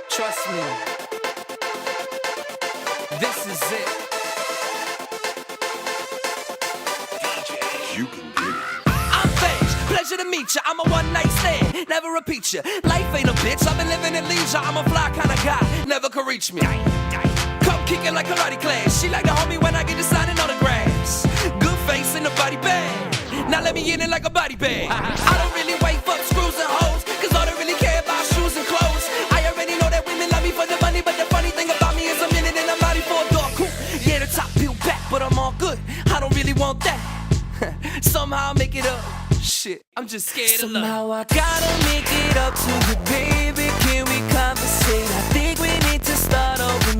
Trust me, this is it. You can get it. I'm Phage, pleasure to meet ya. I'm a one-night stand, never repeat ya. Life ain't a bitch, I've been living in leisure. I'm a fly kind of guy, never could reach me. Come kicking like karate class. She like to hold me when I get to signing autographs. Good face in the body bag. Now let me in it like a body bag. I don't really wait for screws and hoes, cause all they really care about shoes and clothes. I already know that women love me for the money, but the funny thing about me is a minute and I'm out for a dog. Cool. Yeah, the top peeled back, but I'm all good. I don't really want that. Somehow I'll make it up. Shit, I'm just scared of love. Somehow I gotta make it up to you, baby. Can we conversate? I think we need to start over